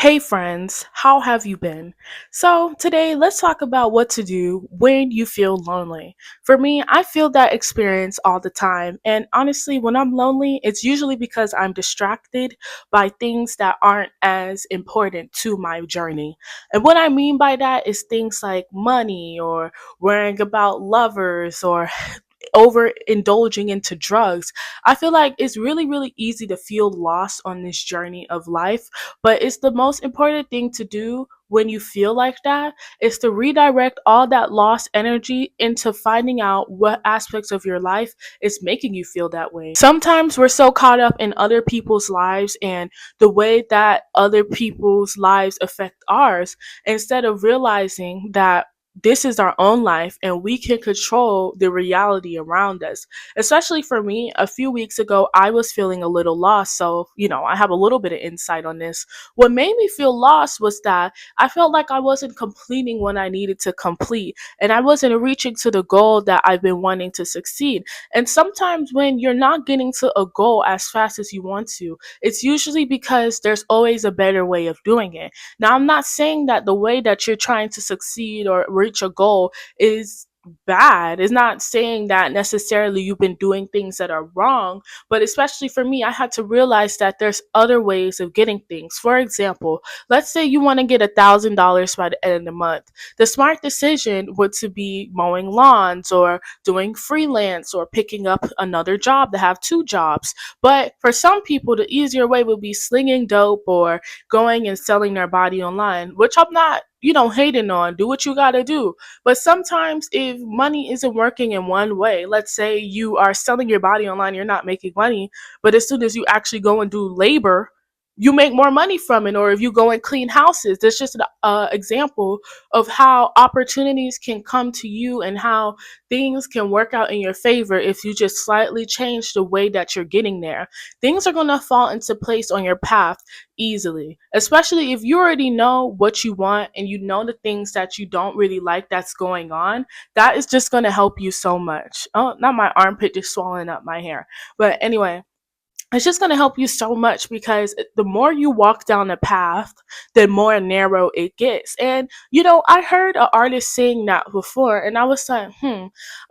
Hey friends, how have you been? So, today let's talk about what to do when you feel lonely. For me, I feel that experience all the time, and honestly, when I'm lonely, it's usually because I'm distracted by things that aren't as important to my journey. And what I mean by that is things like money or worrying about lovers or overindulging into drugs. I feel like it's really easy to feel lost on this journey of life, but it's the most important thing to do when you feel like that is to redirect all that lost energy into finding out what aspects of your life is making you feel that way. Sometimes we're so caught up in other people's lives and the way that other people's lives affect ours instead of realizing that this is our own life and we can control the reality around us. Especially for me, a few weeks ago, I was feeling a little lost. So, I have a little bit of insight on this. What made me feel lost was that I felt like I wasn't completing what I needed to complete and I wasn't reaching to the goal that I've been wanting to succeed. And sometimes when you're not getting to a goal as fast as you want to, it's usually because there's always a better way of doing it. Now, I'm not saying that the way that you're trying to succeed or reach a goal is bad. It's not saying that necessarily you've been doing things that are wrong, but especially for me, I had to realize that there's other ways of getting things. For example, let's say you want to get $1,000 by the end of the month. The smart decision would to be mowing lawns or doing freelance or picking up another job to have two jobs. But for some people, the easier way would be slinging dope or going and selling their body online, which I'm not, hating on. Do what you gotta do. But sometimes if money isn't working in one way, let's say you are selling your body online, you're not making money, but as soon as you actually go and do labor, you make more money from it. Or if you go and clean houses, that's just an example of how opportunities can come to you and how things can work out in your favor if you just slightly change the way that you're getting there. Things are going to fall into place on your path easily, especially if you already know what you want and you know the things that you don't really like that's going on. That is just going to help you so much. Oh, not my armpit just swallowing up my hair. But anyway, it's just going to help you so much because the more you walk down the path, the more narrow it gets. And, I heard an artist saying that before, and I was like,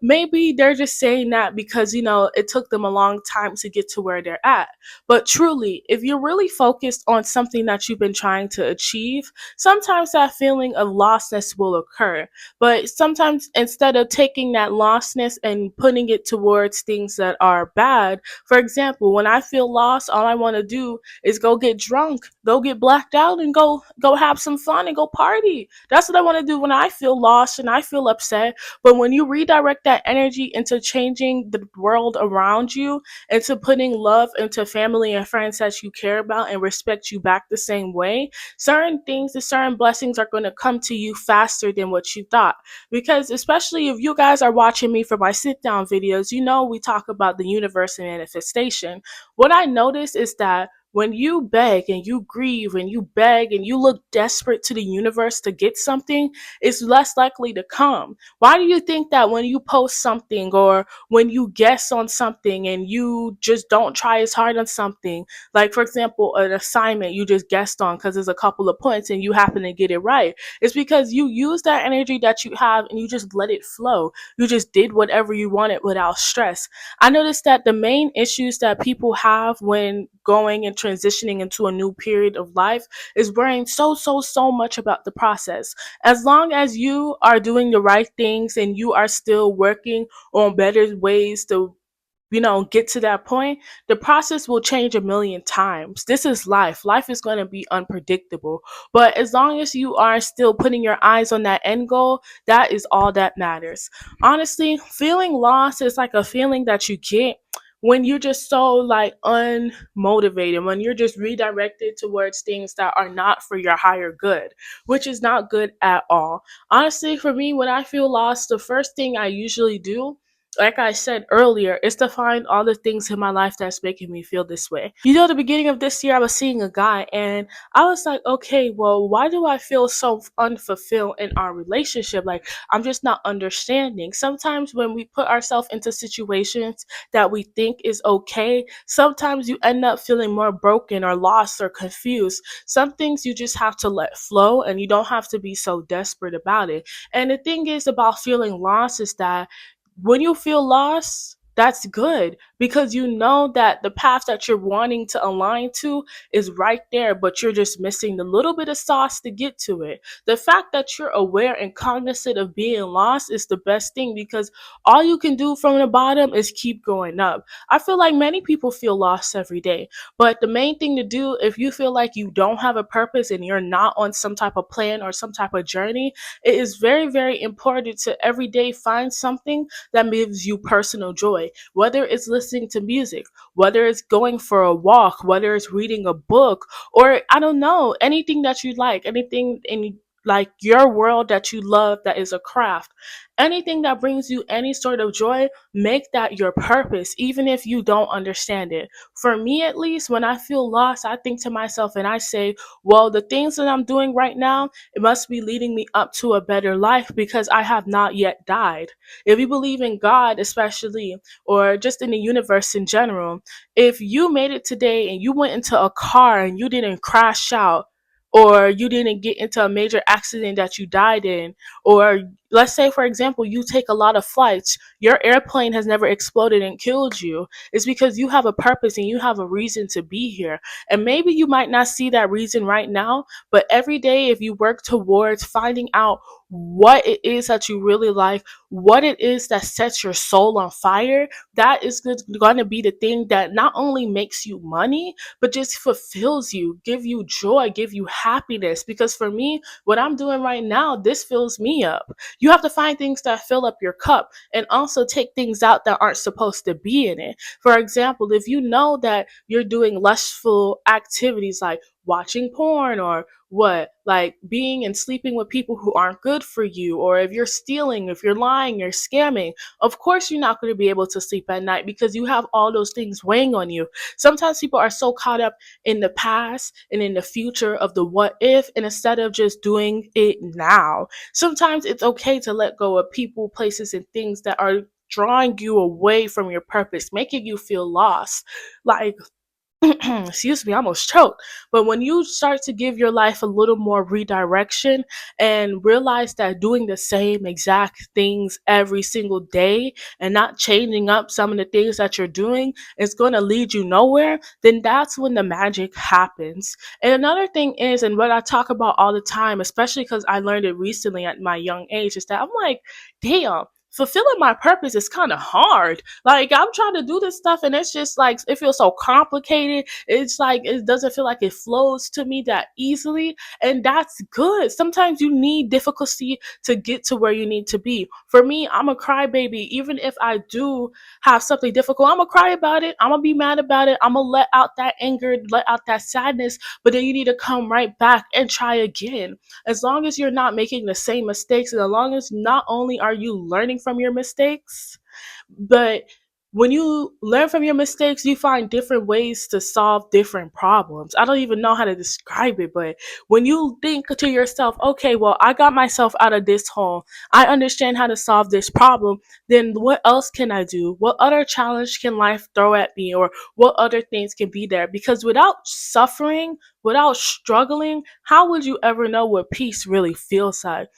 maybe they're just saying that because, it took them a long time to get to where they're at. But truly, if you're really focused on something that you've been trying to achieve, sometimes that feeling of lostness will occur. But sometimes instead of taking that lostness and putting it towards things that are bad, for example, when I feel lost, all I want to do is go get drunk, go get blacked out, and go have some fun and go party. That's what I want to do when I feel lost and I feel upset. But when you redirect that energy into changing the world around you, into putting love into family and friends that you care about and respect you back the same way, certain things and certain blessings are going to come to you faster than what you thought. Because especially if you guys are watching me for my sit down videos, we talk about the universe and manifestation. What I notice is that when you beg and you grieve and you beg and you look desperate to the universe to get something, it's less likely to come. Why do you think that when you post something or when you guess on something and you just don't try as hard on something, like for example, an assignment you just guessed on because there's a couple of points and you happen to get it right? It's because you use that energy that you have and you just let it flow. You just did whatever you wanted without stress. I noticed that the main issues that people have when going and transitioning into a new period of life is worrying so much about the process. As long as you are doing the right things and you are still working on better ways to get to that point, the process will change a million times. This is life. Life is going to be unpredictable. But as long as you are still putting your eyes on that end goal, that is all that matters. Honestly, feeling lost is like a feeling that you get when you're just so like unmotivated, when you're just redirected towards things that are not for your higher good, which is not good at all. Honestly, for me, when I feel lost, the first thing I usually do like I said earlier, is to find all the things in my life that's making me feel this way. At the beginning of this year, I was seeing a guy and I was like, okay, well, why do I feel so unfulfilled in our relationship? Like, I'm just not understanding. Sometimes when we put ourselves into situations that we think is okay, sometimes you end up feeling more broken or lost or confused. Some things you just have to let flow and you don't have to be so desperate about it. And the thing is about feeling lost is that when you feel lost, that's good because you know that the path that you're wanting to align to is right there, but you're just missing the little bit of sauce to get to it. The fact that you're aware and cognizant of being lost is the best thing because all you can do from the bottom is keep going up. I feel like many people feel lost every day, but the main thing to do if you feel like you don't have a purpose and you're not on some type of plan or some type of journey, it is very, very important to every day find something that gives you personal joy, whether it's listening to music, whether it's going for a walk, whether it's reading a book, or I don't know, anything that you like, anything in like your world that you love that is a craft. Anything that brings you any sort of joy, make that your purpose, even if you don't understand it. For me, at least, when I feel lost, I think to myself and I say, well, the things that I'm doing right now, it must be leading me up to a better life because I have not yet died. If you believe in God, especially, or just in the universe in general, if you made it today and you went into a car and you didn't crash out, or you didn't get into a major accident that you died in, or let's say, for example, you take a lot of flights, your airplane has never exploded and killed you, it's because you have a purpose and you have a reason to be here. And maybe you might not see that reason right now, but every day, if you work towards finding out what it is that you really like, what it is that sets your soul on fire, that is going to be the thing that not only makes you money, but just fulfills you, give you joy, give you happiness. Because for me, what I'm doing right now, this fills me up. You have to find things that fill up your cup and also take things out that aren't supposed to be in it. For example, if you know that you're doing lustful activities like watching porn or like being and sleeping with people who aren't good for you, or if you're stealing, if you're lying, you're scamming, of course you're not going to be able to sleep at night because you have all those things weighing on you. Sometimes people are so caught up in the past and in the future of the what if, and instead of just doing it now, sometimes it's okay to let go of people, places, and things that are drawing you away from your purpose, making you feel lost. Like, excuse me, I almost choked. But when you start to give your life a little more redirection and realize that doing the same exact things every single day and not changing up some of the things that you're doing is going to lead you nowhere, then that's when the magic happens. And another thing is, and what I talk about all the time, especially because I learned it recently at my young age, is that I'm like, damn, fulfilling my purpose is kind of hard. Like, I'm trying to do this stuff and it's just like it feels so complicated. It's like it doesn't feel like it flows to me that easily, and that's good. Sometimes you need difficulty to get to where you need to be. For me, I'm a crybaby. Even if I do have something difficult, I'm gonna cry about it. I'm gonna be mad about it. I'm gonna let out that anger, let out that sadness, but then you need to come right back and try again. As long as you're not making the same mistakes, and as long as not only are you learning from your mistakes, but when you learn from your mistakes, you find different ways to solve different problems. I don't even know how to describe it, but when you think to yourself, okay, well, I got myself out of this hole, I understand how to solve this problem, then what else can I do? What other challenge can life throw at me? Or what other things can be there? Because without suffering, without struggling, how would you ever know what peace really feels like?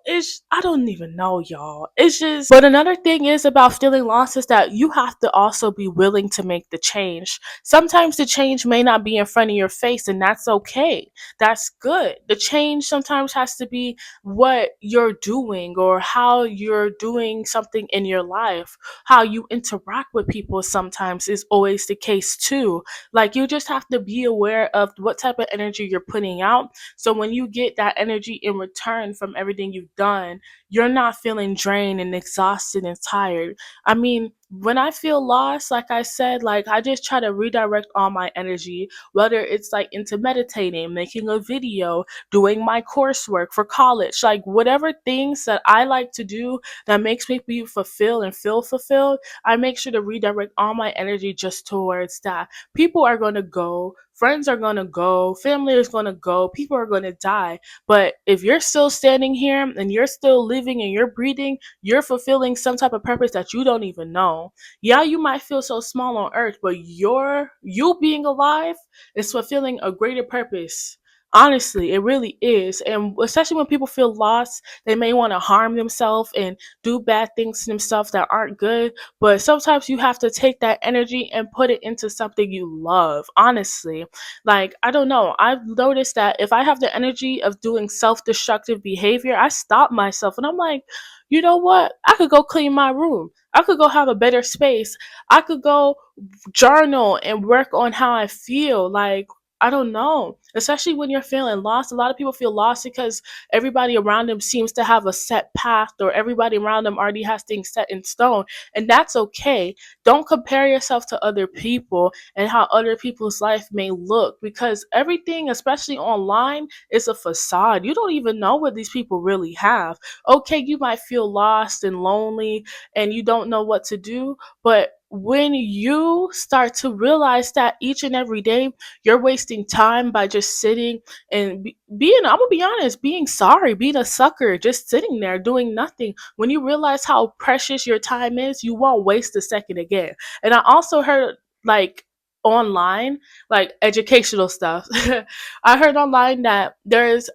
It's, I don't even know, y'all. It's just, but another thing is about feeling lost is that you have to also be willing to make the change. Sometimes the change may not be in front of your face, and that's okay. That's good. The change sometimes has to be what you're doing or how you're doing something in your life. How you interact with people sometimes is always the case too. Like, you just have to be aware of of what type of energy you're putting out. So when you get that energy in return from everything you've done, you're not feeling drained and exhausted and tired. I mean, when I feel lost, like I said, like I just try to redirect all my energy, whether it's like into meditating, making a video, doing my coursework for college, like whatever things that I like to do that makes me be fulfilled and feel fulfilled, I make sure to redirect all my energy just towards that. People are going to go, friends are going to go, family is going to go, people are going to die. But if you're still standing here and you're still living and you're breathing, you're fulfilling some type of purpose that you don't even know. Yeah, you might feel so small on earth, but you being alive is fulfilling a greater purpose. Honestly, it really is. And especially when people feel lost, they may want to harm themselves and do bad things to themselves that aren't good. But sometimes you have to take that energy and put it into something you love. Honestly, like, I don't know. I've noticed that if I have the energy of doing self destructive behavior, I stop myself and I'm like, you know what? I could go clean my room. I could go have a better space. I could go journal and work on how I feel. Like, I don't know. Especially when you're feeling lost. A lot of people feel lost because everybody around them seems to have a set path, or everybody around them already has things set in stone. And that's okay. Don't compare yourself to other people and how other people's life may look, because everything, especially online, is a facade. You don't even know what these people really have. Okay, you might feel lost and lonely and you don't know what to do, but when you start to realize that each and every day you're wasting time by just sitting and being, I'm gonna be honest, being sorry, being a sucker, just sitting there doing nothing. When you realize how precious your time is, you won't waste a second again. And I also heard, like, online, like educational stuff. I heard online that there's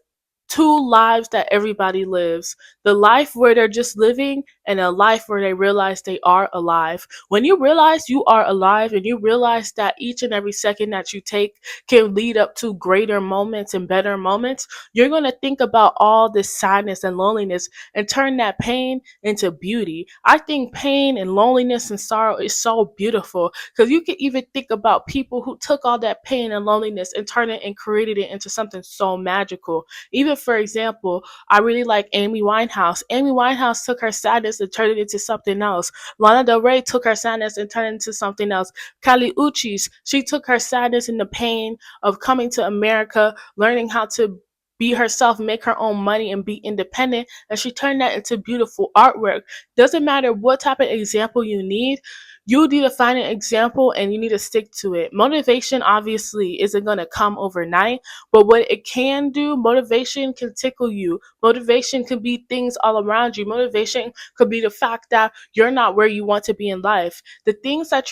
two lives that everybody lives: the life where they're just living, and a life where they realize they are alive. When you realize you are alive and you realize that each and every second that you take can lead up to greater moments and better moments, you're going to think about all this sadness and loneliness and turn that pain into beauty. I think pain and loneliness and sorrow is so beautiful, because you can even think about people who took all that pain and loneliness and turned it and created it into something so magical. Even, for example, I really like Amy Winehouse. Amy Winehouse took her sadness and turned it into something else. Lana Del Rey took her sadness and turned it into something else. Kali Uchis, she took her sadness and the pain of coming to America, learning how to be herself, make her own money, and be independent, and she turned that into beautiful artwork. Doesn't matter what type of example you need to find an example and you need to stick to it. Motivation obviously isn't going to come overnight, but what it can do, motivation can tickle you. Motivation could be things all around you. Motivation could be the fact that you're not where you want to be in life. The things that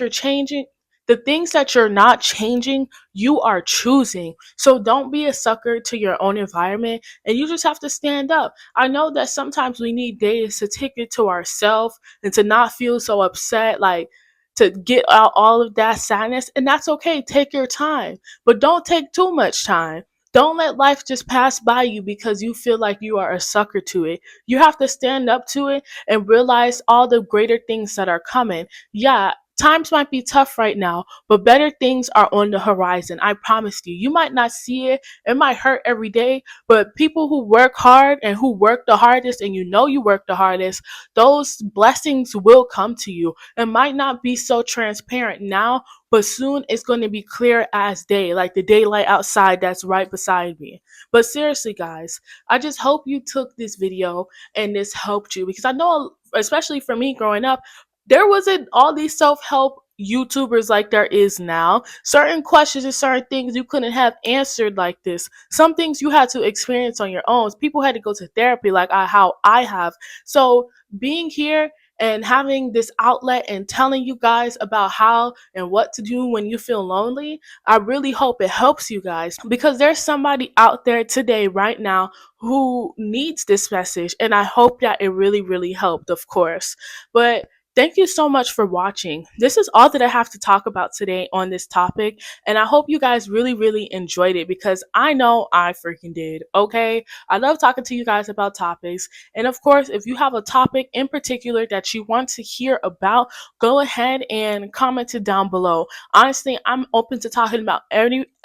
you're not changing, you are choosing. So don't be a sucker to your own environment, and you just have to stand up. I know that sometimes we need days to take it to ourselves and to not feel so upset, like to get out all of that sadness, and that's okay. Take your time, but don't take too much time. Don't let life just pass by you because you feel like you are a sucker to it. You have to stand up to it and realize all the greater things that are coming. Yeah, times might be tough right now, but better things are on the horizon. I promise you. You might not see it. It might hurt every day, but people who work hard and who work the hardest, and you know you work the hardest, those blessings will come to you. It might not be so transparent now, but soon it's going to be clear as day, like the daylight outside that's right beside me. But seriously, guys, I just hope you took this video and this helped you, because I know, especially for me growing up, there wasn't all these self-help YouTubers like there is now. Certain questions and certain things you couldn't have answered like this. Some things you had to experience on your own. People had to go to therapy, like how I have. So being here and having this outlet and telling you guys about how and what to do when you feel lonely, I really hope it helps you guys, because there's somebody out there today, right now, who needs this message. And I hope that it really, really helped, of course. But thank you so much for watching. This is all that I have to talk about today on this topic. And I hope you guys really, really enjoyed it, because I know I freaking did. Okay. I love talking to you guys about topics. And of course, if you have a topic in particular that you want to hear about, go ahead and comment it down below. Honestly, I'm open to talking about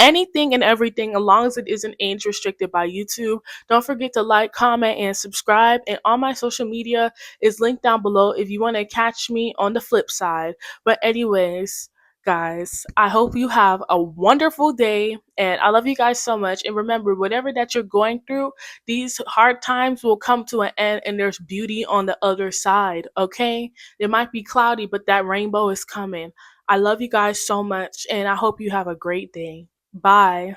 anything and everything, as long as it isn't age restricted by YouTube. Don't forget to like, comment, and subscribe. And all my social media is linked down below if you want to catch me on the flip side. But, anyways, guys, I hope you have a wonderful day, and I love you guys so much. And remember, whatever that you're going through, these hard times will come to an end, and there's beauty on the other side, okay? It might be cloudy, but that rainbow is coming. I love you guys so much, and I hope you have a great day. Bye.